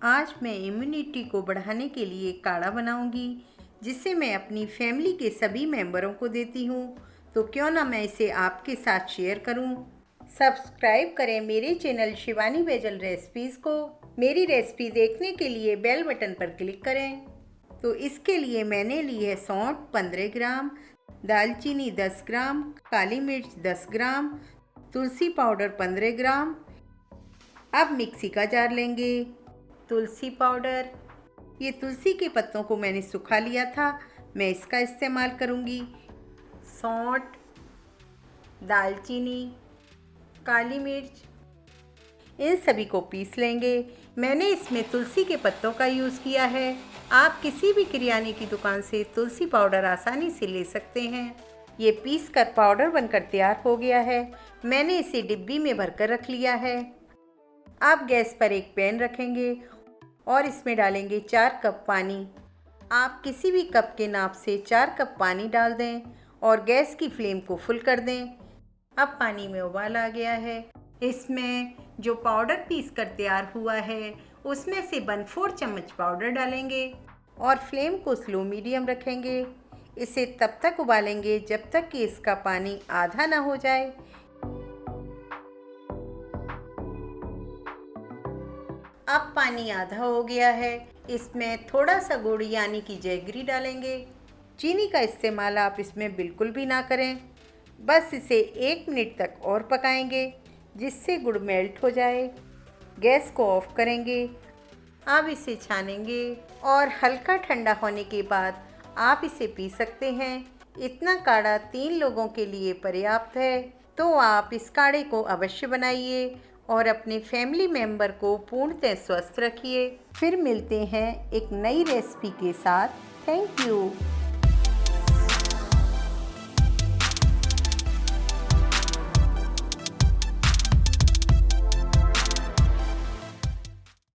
आज मैं इम्यूनिटी को बढ़ाने के लिए काढ़ा बनाऊंगी, जिसे मैं अपनी फैमिली के सभी मेंबरों को देती हूँ। तो क्यों ना मैं इसे आपके साथ शेयर करूँ। सब्सक्राइब करें मेरे चैनल शिवानी बैजल रेसिपीज़ को। मेरी रेसिपी देखने के लिए बेल बटन पर क्लिक करें। तो इसके लिए मैंने ली है सौंठ 15 ग्राम, दालचीनी 10 ग्राम, काली मिर्च 10 ग्राम, तुलसी पाउडर 15 ग्राम। अब मिक्सी का जार लेंगे। तुलसी पाउडर, ये तुलसी के पत्तों को मैंने सुखा लिया था, मैं इसका इस्तेमाल करूँगी। सौंठ, दालचीनी, काली मिर्च, इन सभी को पीस लेंगे। मैंने इसमें तुलसी के पत्तों का यूज़ किया है। आप किसी भी किराने की दुकान से तुलसी पाउडर आसानी से ले सकते हैं। ये पीस कर पाउडर बनकर तैयार हो गया है। मैंने इसे डिब्बी में भरकर रख लिया है। अब गैस पर एक पैन रखेंगे और इसमें डालेंगे 4 कप पानी। आप किसी भी कप के नाप से 4 कप पानी डाल दें और गैस की फ्लेम को फुल कर दें। अब पानी में उबाल आ गया है। इसमें जो पाउडर पीस कर तैयार हुआ है उसमें से 1/4 चम्मच पाउडर डालेंगे और फ्लेम को स्लो मीडियम रखेंगे। इसे तब तक उबालेंगे जब तक कि इसका पानी आधा ना हो जाए। अब पानी आधा हो गया है। इसमें थोड़ा सा गुड़ यानी कि जैगरी डालेंगे। चीनी का इस्तेमाल आप इसमें बिल्कुल भी ना करें। बस इसे 1 मिनट तक और पकाएंगे जिससे गुड़ मेल्ट हो जाए। गैस को ऑफ करेंगे। अब इसे छानेंगे और हल्का ठंडा होने के बाद आप इसे पी सकते हैं। इतना काढ़ा 3 लोगों के लिए पर्याप्त है। तो आप इस काढ़े को अवश्य बनाइए और अपने फैमिली मेंबर को पूर्णतः स्वस्थ रखिए। फिर मिलते हैं एक नई रेसिपी के साथ। Thank you.